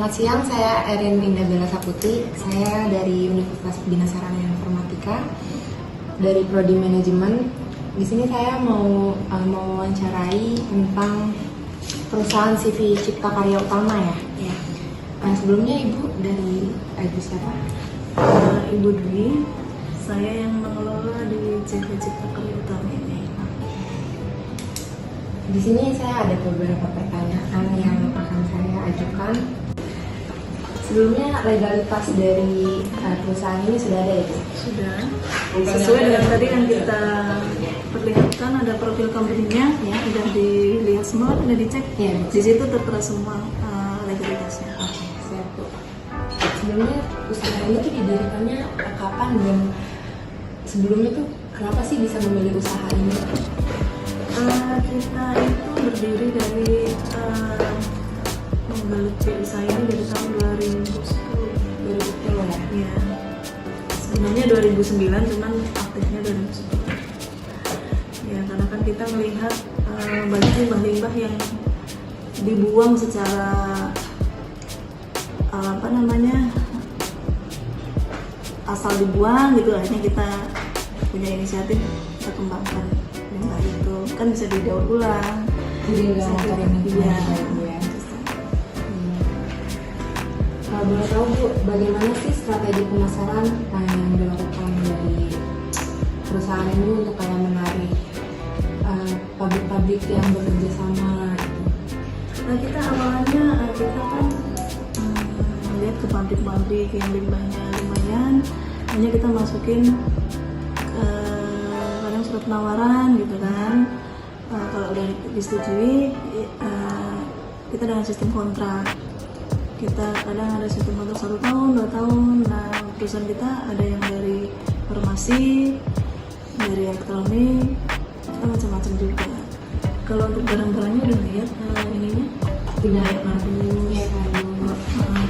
Selamat siang, saya Erin Linda Bella Saputi. Saya dari Universitas Bina Sarana Informatika dari Prodi Manajemen. Di sini saya mau mewawancarai tentang perusahaan CV Cipta Karya Utama ya. Ya. Sebelumnya Ibu dari Ibu siapa? Ibu Dwi, saya yang mengelola di CV Cipta Karya Utama ini. Di sini saya ada beberapa pertanyaan yang akan saya ajukan. Sebelumnya legalitas dari perusahaan ini sudah ada ya Bu? Sudah. Sesuai dengan tadi yang kita perlihatkan, ada profil company-nya, ya, sudah dilihat semua, sudah dicek. Ya. Di situ tertera semua legalitasnya. Oke, siap Bu. Sebelumnya usaha ini tuh didirikannya kapan dan sebelumnya tuh kenapa sih bisa memilih usaha ini? Kita itu berdiri dari menggeluti usaha ini dari tahun 2010 ya? Ya. Sebenarnya 2009, cuman aktifnya 2010. Ya, karena kan kita melihat banyak limbah-limbah yang dibuang secara asal dibuang gitu. Akhirnya kita punya inisiatif kita kembangkan limbah itu, kan bisa didaur ulang. Jadi nggak ngotorin lingkungan ya. Kalau boleh tahu Bu, bagaimana sih strategi pemasaran yang dilakukan dari perusahaan ini untuk kayak menarik pabrik-pabrik yang bekerja sama gitu? Nah, kita awalnya kita kan melihat ke pabrik-pabrik yang limbahnya lumayan, hanya kita masukin kadang surat penawaran gitu kan. Kalau udah disetujui, kita dengan sistem kontrak. Kita kadang ada sistem kontrak 1 tahun, 2 tahun. Nah, perusahaan kita ada yang dari farmasi, dari elektronik, macam-macam juga. Kalau untuk barang-barangnya udah lihat ininya, Tidak kayak kardus,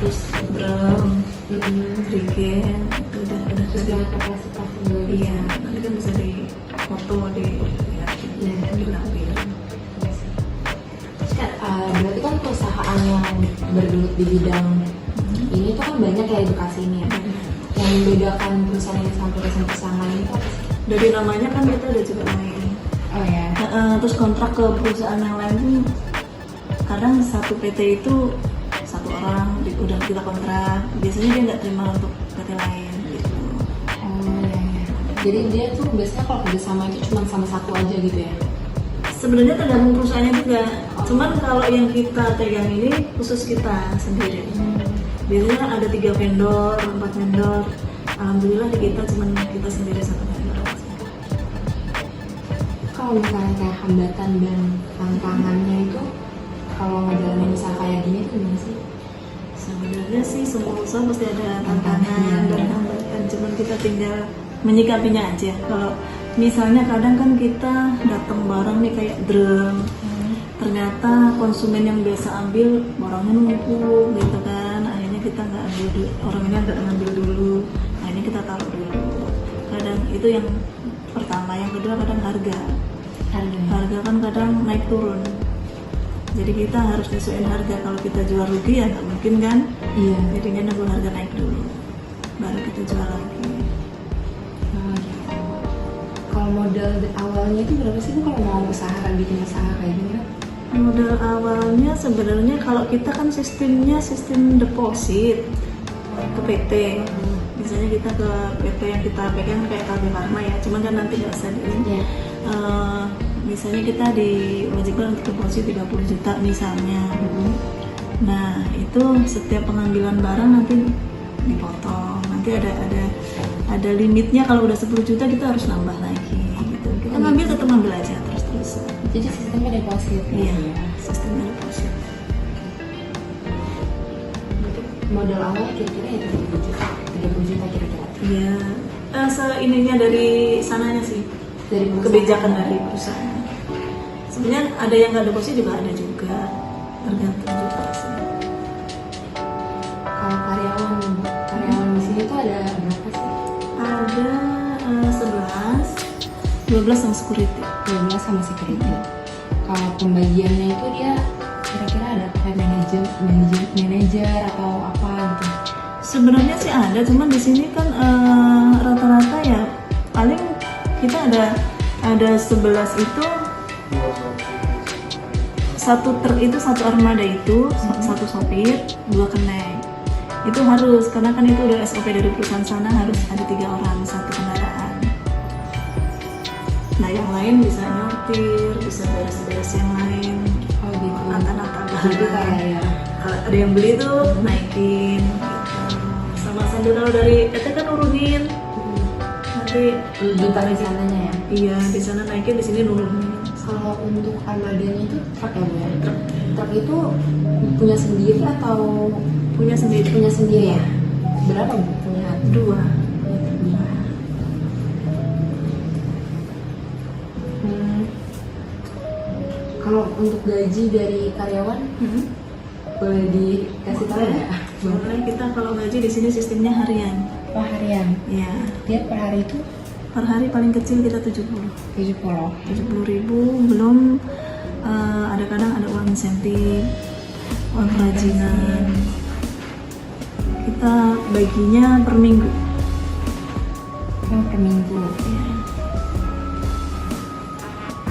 terus drum, jerigen, udah sudah dari. kapasitas Iya, nanti kan bisa di foto diambil. Berarti kan perusahaan yang bergelut di bidang ini tuh kan banyak ya edukasi ini ya. Yang membedakan perusahaan ini sama perusahaan lain itu apa sih? Dari namanya kan kita udah juga main. Oh ya. Terus kontrak ke perusahaan yang lain tuh kadang satu PT itu 1 orang udah kita kontrak. Biasanya dia nggak terima untuk PT lain gitu. Oh ya. Jadi dia tuh biasanya kalau kerjasama itu cuma sama satu aja gitu ya? Sebenarnya tergantung perusahaannya juga. Cuman kalau yang kita pegang ini khusus kita sendiri. Biasanya ada 3 vendor, 4 vendor. Alhamdulillah di kita cuma kita sendiri 1 vendor aja. Kalau misalnya kayak hambatan dan tantangannya itu kalau ngejalanin usaha kayak gini tuh gimana sih? Sebenarnya sih semua usaha pasti ada tantangan dan hambatan. Cuman kita tinggal menyikapinya aja. Kalau misalnya kadang kan kita datang barang nih kayak drum, ternyata konsumen yang biasa ambil barangnya numpuk gitu kan, akhirnya kita nggak ambil dulu, orang ini nggak ngambil dulu, akhirnya kita taruh dulu. Kadang itu yang pertama. Yang kedua kadang harga kan kadang naik turun, jadi kita harus nyesuaiin harga. Kalau kita jual rugi ya nggak mungkin kan. Iya. Jadinya nunggu harga naik dulu baru kita jual lagi. Kalau modal awalnya itu berapa sih Bu kalau mau bikin usaha kayak gini kan? Modal awalnya sebenarnya kalau kita kan sistemnya sistem deposit ke PT. Misalnya kita ke PT yang kita pegang kayak KB Pharma ya, cuman kan nanti nggak usah ini. Misalnya kita diwajibkan untuk deposit 30 juta misalnya. Nah itu setiap pengambilan barang nanti dipotong. Nanti ada limitnya. Kalau udah 10 juta kita harus nambah lagi gitu. Kita ngambil tetap ngambil aja terus. Jadi sistemnya deposit. Iya, sistemnya deposit. Modal awal kira-kira ya 30 juta kira-kira. Iya, seininya dari sananya sih, Dari kebijakan dari perusahaan. Sebenarnya ada yang nggak deposit juga ada juga, tergantung juga sih. Kalau karyawan di sini tuh ada berapa sih? Ada 12 sama security. 12 sama security. Kalau pembagiannya itu dia kira-kira ada kayak manajer atau Sebenarnya sih ada, cuman di sini kan rata-rata ya paling kita ada 11 itu, satu truk itu, satu armada itu, satu sopir, 2 kenek. Itu harus, karena kan itu udah SOP dari perusahaan sana, harus ada 3 orang satu kendaraan. Nah yang lain bisa nyortir, bisa beres-beres yang lain, Oh gitu. nata-nata Jadi bahan. kayak ya. Kalau ada yang beli tuh naikin gitu. Sama sandal dari kan nurunin. Nanti Ditaruh di sananya ya. iya di sana naikin, di sini nurunin. Kalau untuk armadanya itu truk ya Bu ya? Truk itu punya sendiri atau Punya sendiri. punya sendiri ya? Berapa Bu punya? 2. Hmm. Kalau untuk gaji dari karyawan boleh dikasih tahu ya? Soalnya kita kalau gaji di sini sistemnya harian. Per harian. Ya, Dia per hari itu per hari paling kecil kita 70. 70. Belum ada kadang ada uang insentif, uang kerajinan. Kita baginya per minggu. Oh, per minggu. Ya.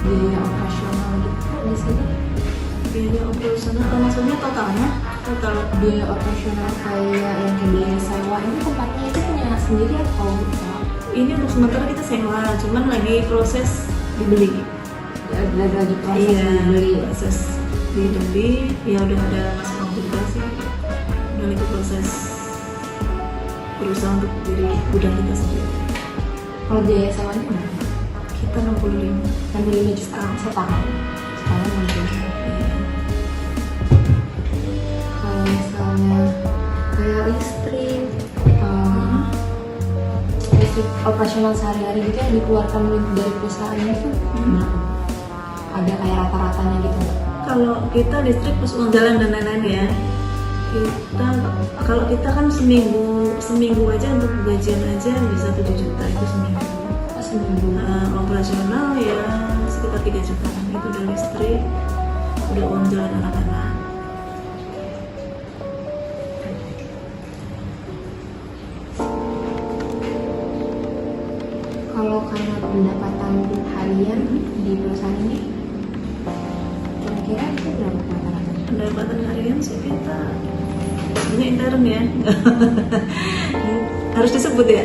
Biaya operasional gitu di sini. Biaya operasional, maksudnya totalnya? Total Biaya operasional kayak yang ke biaya sewa ini tempatnya itu punya sendiri atau bisa? ini untuk sementara kita sewa, cuman lagi proses dibeli. Lagi proses beli. Proses dibeli, ya udah ada mas juga sih. Udah lagi proses berusaha untuk diri gudang kita sendiri. Kalau biaya sewanya berapa? Kita 65. 65 juta setahun. Setahun 65 juta. Kalau misalnya kayak listrik, listrik operasional sehari-hari gitu yang dikeluarkan dari perusahaan itu berapa? Ada kayak rata-ratanya gitu. Kalau kita listrik plus uang jalan dan lain-lain ya. Kalau kita kan seminggu aja untuk gajian aja bisa 7 juta itu seminggu. Oh, seminggu. Operasional ya sekitar 3 juta itu udah listrik, udah uang jalan anak-anak. Kalau karena pendapatan harian di perusahaan ini kira-kira itu berapa rata-rata? Pendapatan harian sih kita ini intern ya. Harus disebut ya?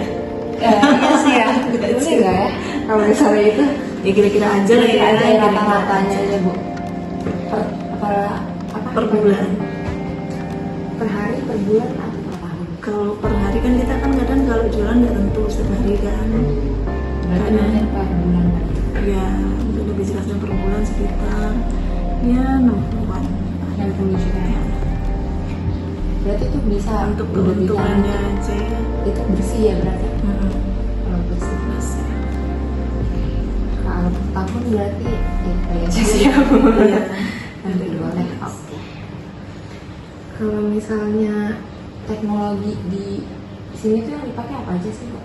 Iya sih ya. Boleh nggak ya? Kalau misalnya itu Ya kira-kira aja lah ya, aja kira-kira rata-ratanya aja. aja Bu. Apa? Per bulan. Per hari, per bulan atau per tahun? Kalau per hari kan kita kan kadang kalau jualan nggak tentu setiap hari kan. Berarti Ada. namanya per bulan. Ya untuk lebih jelasnya per bulan sekitar ya 60-an. 60 juta ya. Berarti itu bisa Untuk udah keuntungannya dijamin. aja ya. Itu bersih ya berarti. Kalau bersih. Masih. Kalau per tahun berarti itu ya sih ya. Iya. Nanti boleh. Oke. Kalau misalnya teknologi di sini tuh yang dipakai apa aja sih Bu?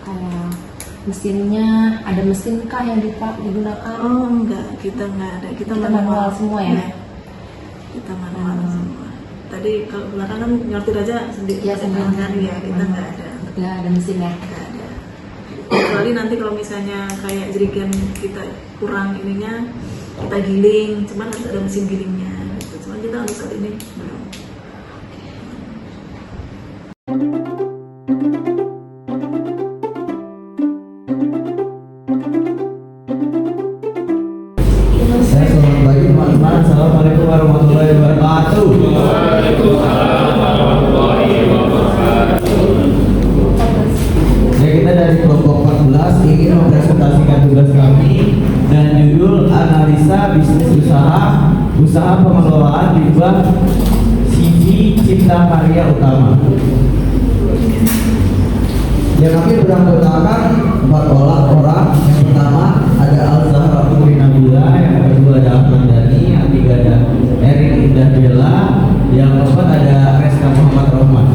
Kayak mesinnya, ada mesin kah yang digunakan? Oh enggak, kita enggak ada. Kita manual semua ya? Iya. Kita manual semua. Tadi kalau belakang kan nyortir aja sendiri. Ya sendiri kan ya, kita enggak ada. Nggak ada mesin ya? Enggak ada. Kecuali nanti kalau misalnya kayak jerigen kita kurang ininya, kita giling, cuman harus ada mesin gilingnya. Gitu. Cuman kita untuk saat ini belum. Selamat pagi teman-teman. Assalamualaikum warahmatullahi wabarakatuh. Ya, kita dari kelompok 14 ingin mempresentasikan tugas kami dan judul analisa bisnis usaha pengelolaan limbah CV Cipta Karya Utama. Yang kami beranggotakan 4 orang. Yang pertama ada Al-Zahra Putri Nabila, yang kedua ada Ahmad Dhani, yang ketiga ada Erin Indah Bella, yang keempat ada Reska Muhammad Rahman.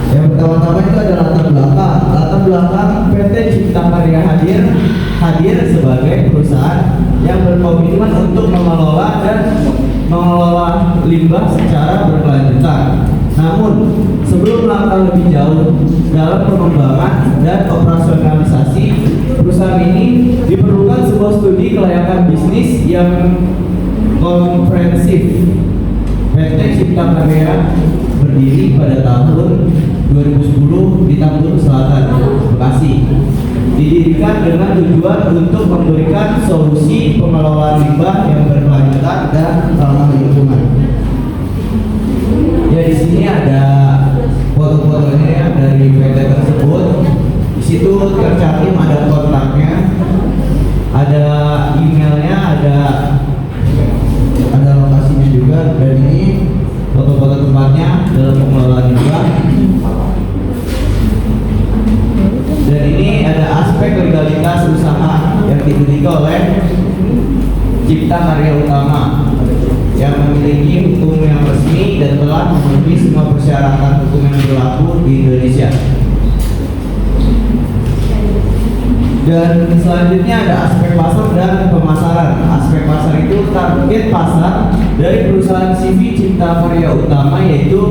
Yang pertama-tama itu ada latar belakang. Latar belakang PT Cipta Karya hadir sebagai perusahaan yang berkomitmen untuk mengelola limbah secara berkelanjutan. Namun, sebelum melangkah lebih jauh dalam pengembangan dan operasionalisasi perusahaan ini, diperlukan sebuah studi kelayakan bisnis yang komprehensif. PT Cipta Karya berdiri pada tahun 2010 di Tambun Selatan, Bekasi. Didirikan dengan tujuan untuk memberikan solusi pengelolaan limbah yang berkelanjutan dan ramah lingkungan. Ya, di sini ada foto-fotonya ya dari PT tersebut. Di situ tercantum ada kontaknya, ada emailnya, ada lokasinya juga, dan ini foto-foto tempatnya dalam pengelolaan limbah. Dan ini ada aspek legalitas usaha yang dimiliki oleh Cipta Karya Utama yang memiliki hukum yang resmi dan telah memenuhi semua persyaratan hukum yang berlaku di Indonesia. Dan selanjutnya ada aspek pasar dan pemasaran. Aspek pasar itu target pasar dari perusahaan CV Cipta Karya Utama, yaitu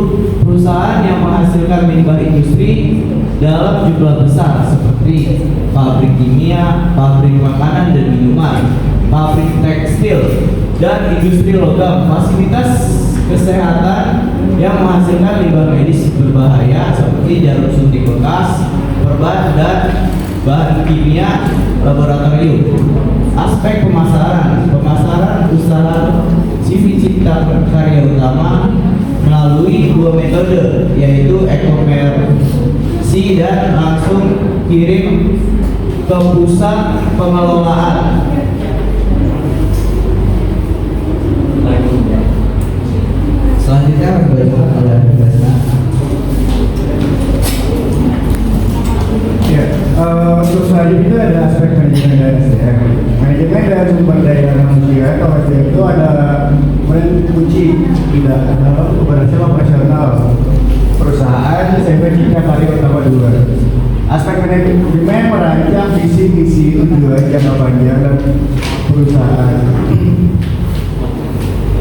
perusahaan yang menghasilkan limbah industri dalam jumlah besar seperti pabrik kimia, pabrik makanan dan minuman, pabrik tekstil, dan industri logam, fasilitas kesehatan yang menghasilkan limbah medis berbahaya seperti jarum suntik bekas, perban, dan bahan kimia laboratorium. Aspek pemasaran usaha CV Cipta Karya Utama melalui dua metode, yaitu e-commerce dan langsung kirim ke pusat pengelolaan. Selanjutnya oleh Basna. Ya, untuk selanjutnya itu ada aspek manajemen dan SDM. Manajemen dan sumber daya manusia atau SDM itu ada kunci tidak dalam keberhasilan operasional perusahaan CV Cipta Karya Utama 2. Aspek manajemen merancang visi misi tujuan jangka panjang dan perusahaan.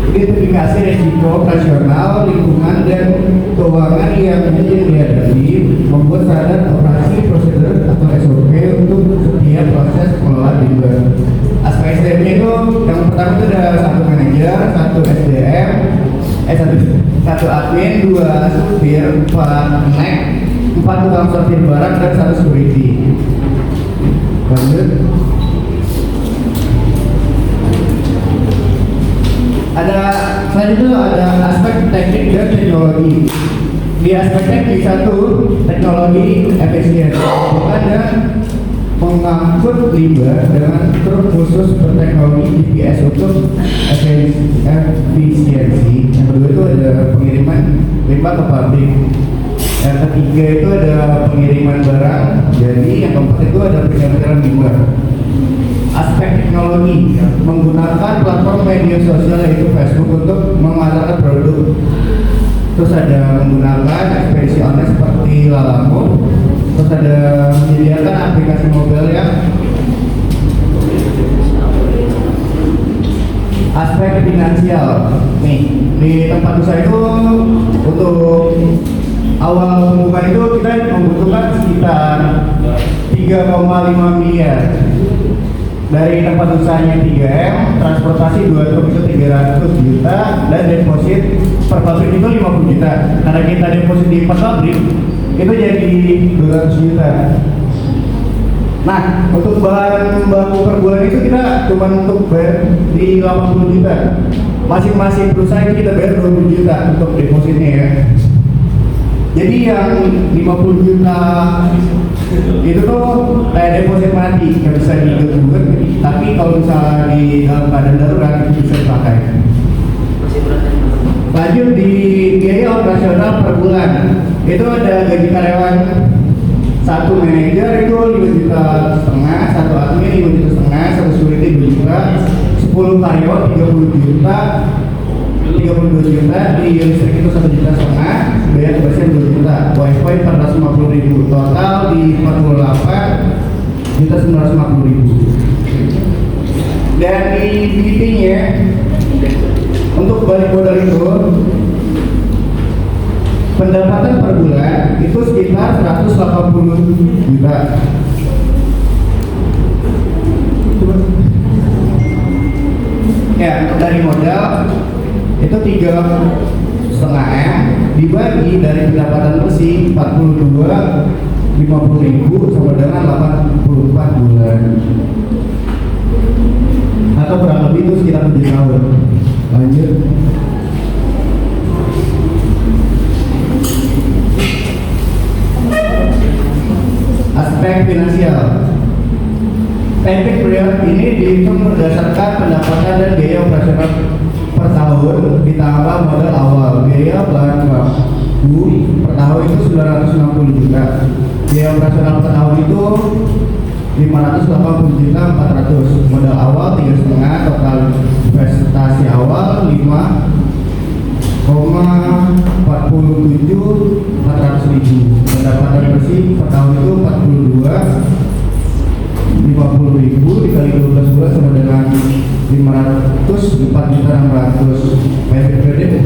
Identifikasi resiko operasional, lingkungan, dan keuangan yang dihadapi, membuat standar operasi, prosedur atau SOP untuk setiap proses pengelolaan limbah. Aspek SDM itu yang pertama itu ada satu manajer, satu SDM, satu admin, dua supir, empat nek, empat tukang sortir barang, dan satu security. Lanjut. Selanjutnya ada aspek teknik dan teknologi. Di aspek teknik satu, teknologi efisiensi, ada mengangkut limbah dengan truk khusus berteknologi GPS untuk efisiensi. Yang kedua itu ada pengiriman limbah ke pabrik. Yang ketiga itu ada pengiriman barang. Jadi yang keempat itu ada penyaluran limbah. Aspek teknologi, menggunakan platform media sosial yaitu Facebook untuk memasarkan produk. Terus ada menggunakan ekspedisi online seperti Lalamove. Terus ada menyediakan aplikasi mobile ya. Aspek finansial, nih di tempat usaha itu untuk awal pembukaan itu kita membutuhkan sekitar 3,5 miliar. Dari tempat usahanya 3M, transportasi 2 truk itu 300 juta, dan deposit per pabrik itu 50 juta. Karena kita deposit di per pabrik itu jadi 200 juta. Nah, untuk bahan baku per bulan itu kita cuma untuk bayar di 80 juta. Masing-masing perusahaan kita bayar 20 juta untuk depositnya ya. Jadi yang 50 juta itu tuh kayak deposit mati, nggak bisa digugat. Tapi kalau misalnya di dalam keadaan darurat itu bisa dipakai. Lanjut di biaya operasional per bulan, itu ada gaji karyawan, satu manajer itu 5,5 juta, satu admin 5,5 juta, satu security 2 juta, 10 karyawan 30 juta, 32 juta, di listrik itu 1,5 juta, biaya kebersihan 2 juta, wifi 450.000, total di 48.950.000. Dan di BT-nya untuk balik modal itu 580 juta. Ya, dari modal itu 3,5 M dibagi dari pendapatan bersih 50.000 sama dengan 84 bulan, atau kurang lebih itu sekitar 7 tahun. Lanjut. Aspek finansial. Payback period ini dihitung berdasarkan pendapatan dan biaya operasional per tahun ditambah modal awal. Biaya bahan baku per tahun itu 960 juta. Biaya operasional per tahun itu 580 juta 400. Modal awal 3,5, total investasi awal 5,47 pendapatan bersih per tahun itu 50.000 dikali 12 bulan sama dengan 504.600. Payback period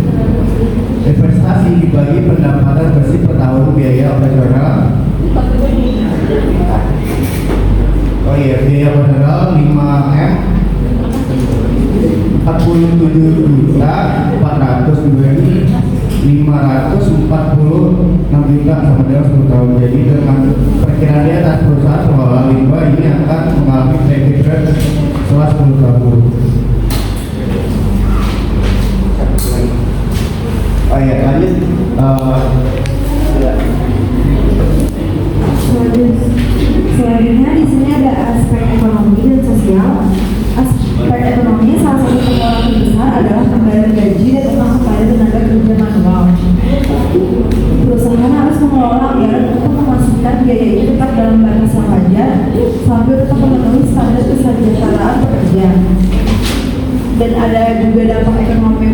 investasi dibagi pendapatan bersih per tahun biaya operasional. Oh iya, biaya operasional 5M 47 juta 400 dibagi 546 juta sama dengan 10 tahun. Jadi dengan perkiraan di atas perusahaan pengelola limbah ini akan mengalami payback period setelah 10 tahun. Oh iya, lanjut. Selanjutnya di sini ada aspek ekonomi dan sosial. Aspek ekonomi salah satu pengeluaran terbesar adalah pembayaran gaji dan utang kepada tenaga kerja manual. Perusahaan harus mengelola anggaran untuk memastikan biaya itu tetap dalam batas yang wajar sambil tetap memenuhi standar kesejahteraan pekerja. Dan ada juga dampak ekonomi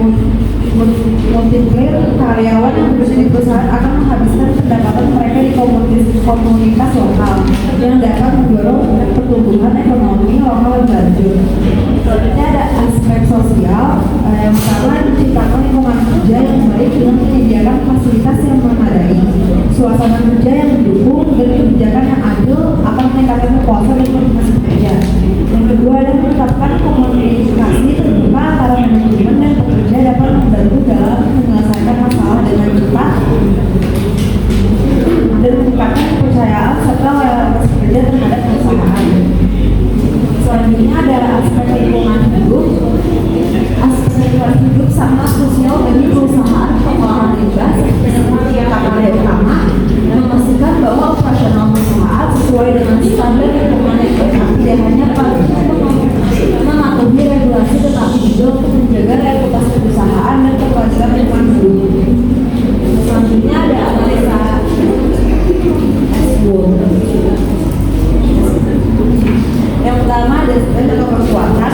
multiplier. Karyawan yang bekerja di perusahaan akan menghabiskan pendapatan mereka di komunitas lokal yang dapat mendorong pertumbuhan ekonomi lokal yang lanjut. Selanjutnya ada aspek sosial. Yang pertama, menciptakan lingkungan kerja yang baik dengan menyediakan fasilitas yang memadai, suasana kerja yang mendukung, dan kebijakan yang adil akan meningkatkan kepuasan dan motivasi pekerja. Yang kedua ada menetapkan komunikasi terbuka antara manajemen dan pekerja dapat membantu dalam menyelesaikan masalah dengan cepat dan meningkatkan kepercayaan serta loyalitas pekerja terhadap perusahaan. Selanjutnya ada aspek lingkungan hidup. Aspek lingkungan hidup sangat krusial bagi perusahaan pengolahan limbah seperti yang kata utama, dan memastikan bahwa operasional perusahaan sesuai dengan standar lingkungan yang baik, tidak hanya pada mematuhi regulasi tetapi juga untuk menjaga reputasi perusahaan dan kewajiban lingkungan hidup. Selanjutnya ada analisa SWOT. Yang pertama ada strength atau kekuatan,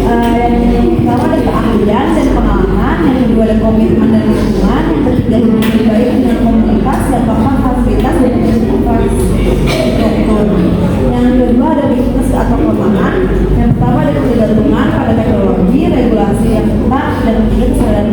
yang pertama ada keahlian dan pengalaman, yang kedua ada komitmen dan lingkungan, yang ketiga hubungan baik dengan komunitas, yang keempat fasilitas dan infrastruktur, yang kedua ada weakness atau kelemahan, yang pertama ada ketergantungan pada teknologi, regulasi yang ketat, dan ketiga kesadaran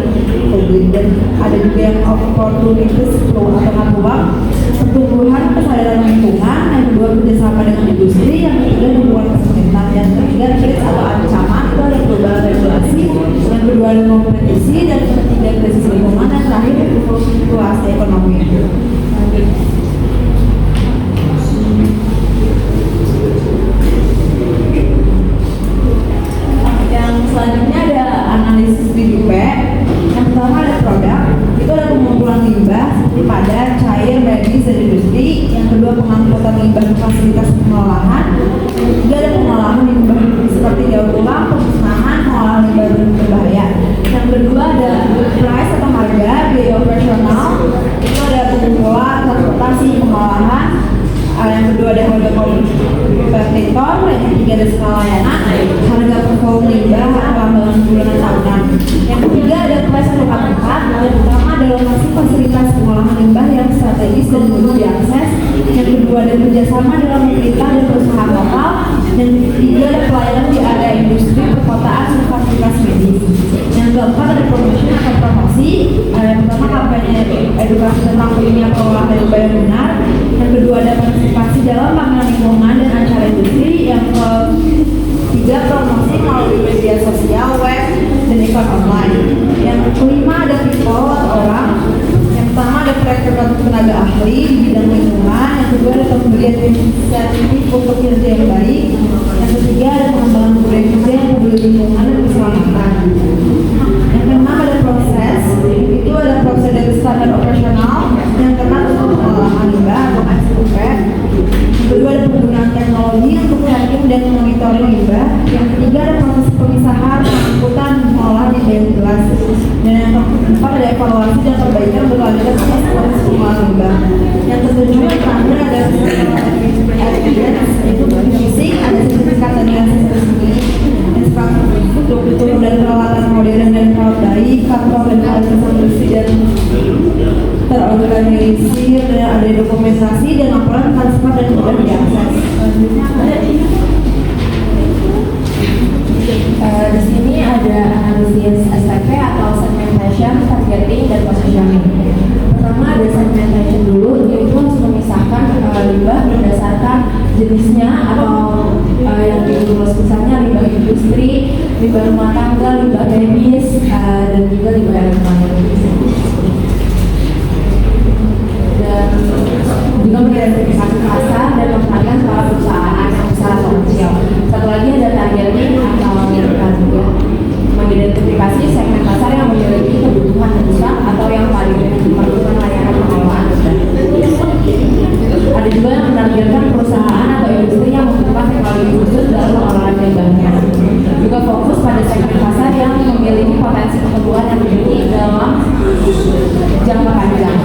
publik. Dan ada juga yang opportunities atau peluang, pertumbuhan kesadaran lingkungan, yang kedua kerjasama dengan industri, yang ketiga hubungan pemerintah, yang ketiga threat atau ancaman itu ada perubahan regulasi, yang kedua ada kompetisi, dan ketiga krisis lingkungan, dan terakhir fluktuasi ekonomi. Yang selanjutnya ada analisis BDP. Yang pertama ada produk, itu ada pengumpulan limbah seperti padat, cair, medis, dan industri. Yang kedua pengangkutan limbah ke fasilitas pengolahan. Yang ketiga ada pengolahan limbah seperti daur ulang, pemusnahan, pengolahan limbah berbahaya. Yang kedua ada price atau harga, biaya operasional, itu ada pengumpulan, transportasi, pengolahan. Yang kedua ada harga kompetitor, yang ketiga ada skala layanan, harga per volume limbah, pengembangan bulanan tahunan. Yang ketiga ada price atau tempat. Yang pertama ada lokasi fasilitas pengolahan limbah yang strategis dan mudah diakses. Yang kedua ada kerjasama dalam pemerintah dan perusahaan lokal. Dan ketiga ada pelayanan di area industri, perkotaan, dan fasilitas medis. Yang keempat ada promotion atau promosi. Yang pertama kampanye edukasi tentang pentingnya pengolahan limbah yang benar. tenaga ahli di bidang lingkungan, yang kedua ada pemberian inisiatif untuk kinerja yang baik, yang ketiga ada pengembangan budaya kerja yang peduli lingkungan dan keselamatan. Yang keenam ada proses, itu ada proses dari standar operasional, yang keenam untuk pengolahan limbah atau SOP. Yang kedua ada penggunaan teknologi untuk tracking dan monitoring limbah. Yang ketiga ada proses pemisahan, pengangkutan, pengolahan limbah yang jelas. Dan yang keempat ada evaluasi dan perbaikan berkelanjutan atas proses pengolahan limbah. Yang ketujuh yang terakhir ada evidence, yaitu fisik, ada sertifikat dan nilai resmi, infrastruktur dan peralatan modern dan memadai, kantor dan fasilitas bersih dan terorganisir, dan ada dokumentasi dan laporan transparan dan mudah diakses. Di sini ada analisis STP atau segmentation, targeting, dan positioning. Pertama ada segmentation dulu, yaitu harus memisahkan limbah berdasarkan jenisnya atau yang diurus, misalnya limbah industri, limbah rumah tangga, limbah medis, dan juga limbah elektronik. Dan juga mengidentifikasi pasar dan memperhatikan para perusahaan usaha komersial. Satu lagi ada targeting atau juga mengidentifikasi segmen pasar yang memiliki kebutuhan besar atau yang paling memerlukan layanan pengelolaan limbah. Ada juga yang menargetkan perusahaan atau industri yang membutuhkan teknologi khusus dalam pengelolaan limbahnya. Juga fokus pada segmen pasar yang memiliki potensi pertumbuhan yang tinggi dalam jangka panjang.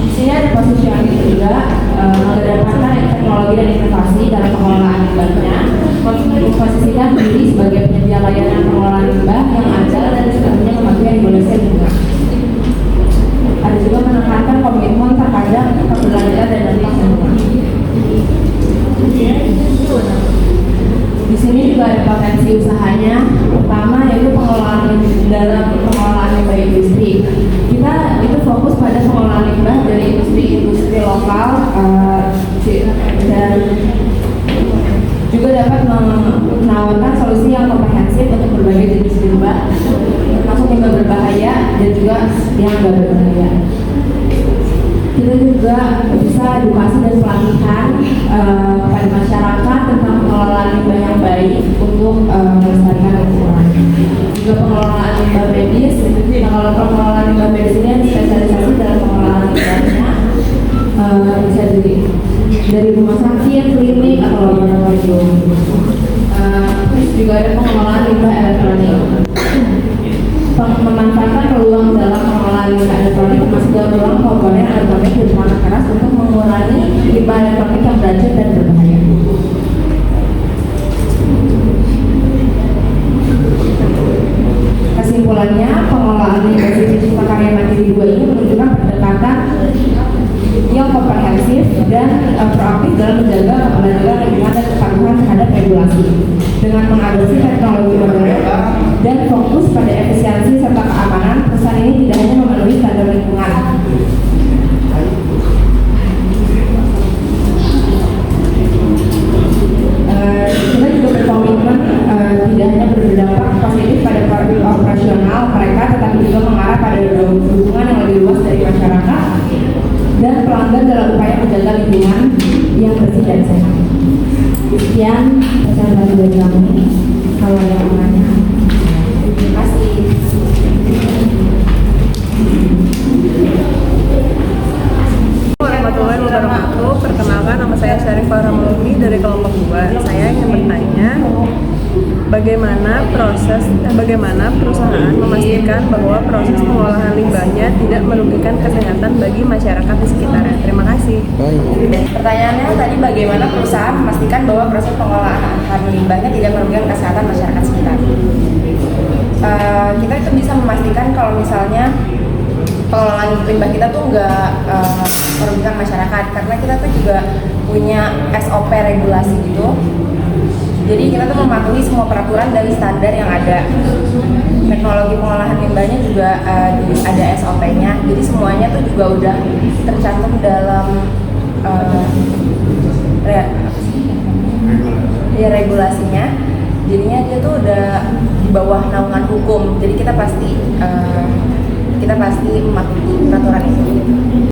Di sini ada positioning juga, mengedepankan teknologi dan inovasi dalam pengelolaan limbahnya, memposisikan diri sebagai penyedia layanan pengelolaan limbah yang andal dan selanjutnya mematuhi regulasi lingkungan. Ada juga menekankan komitmen terhadap keberlanjutan dan dampak lingkungan. Di sini juga ada potensi usahanya. Pertama yaitu pengelolaan dalam pengelolaan limbah industri. Kita itu fokus pada pengelolaan limbah dari industri lokal dan juga dapat menawarkan solusi yang komprehensif untuk berbagai jenis limbah, termasuk limbah berbahaya dan juga yang tidak berbahaya. Kita juga bisa edukasi dan pelatihan kepada masyarakat tentang pengelolaan limbah yang baik untuk melestarikan lingkungan. Juga pengelolaan limbah medis. Nah, kalau pengelolaan limbah medis ini ada spesialisasi dalam pengelolaan limbahnya, bisa dari rumah sakit, klinik, atau laboratorium. Terus juga ada pengelolaan limbah elektronik. Memanfaatkan peluang dalam pengelolaan limbah elektronik termasuk dalam peluang komponen elektronik berwarna keras untuk mengurangi limbah elektronik yang beracun dan berbahaya. Kesimpulannya, pengelolaan limbah Cipta Karya Mandiri 2 ini menunjukkan pendekatan yang komprehensif dan proaktif dalam menjaga keberlanjutan lingkungan dan kepatuhan terhadap regulasi dengan mengadopsi teknologi modern dan fokus pada efisiensi serta keamanan. Perusahaan ini tidak hanya memenuhi standar lingkungan, kita juga berkomitmen tidak hanya berdampak positif pada operasional mereka, tetapi juga mengarah pada dukungan yang lebih luas dari masyarakat dan pelanggan dalam upaya menjaga lingkungan yang bersih dan sehat. Sekian presentasi dari kami. Kalau ada yang bertanya, terima kasih. Warahmatullahi wabarakatuh. Perkenalkan, nama saya Syarif Farhamulumi dari kelompok 2. Saya ingin bertanya, bagaimana perusahaan memastikan bahwa proses pengolahan limbahnya tidak merugikan kesehatan bagi masyarakat di sekitarnya? Terima kasih. Pertanyaannya tadi, bagaimana perusahaan memastikan bahwa proses pengolahan limbahnya tidak merugikan kesehatan masyarakat sekitar? Kita itu bisa memastikan kalau misalnya pengelolaan limbah kita tuh nggak merugikan masyarakat, karena kita tuh juga punya SOP regulasi gitu. Jadi kita tuh mematuhi semua peraturan dan standar yang ada. Teknologi pengolahan limbahnya juga ada SOP-nya. Jadi semuanya tuh juga udah tercantum dalam regulasinya. Jadinya dia tuh udah di bawah naungan hukum. Jadi kita pasti mematuhi peraturan itu.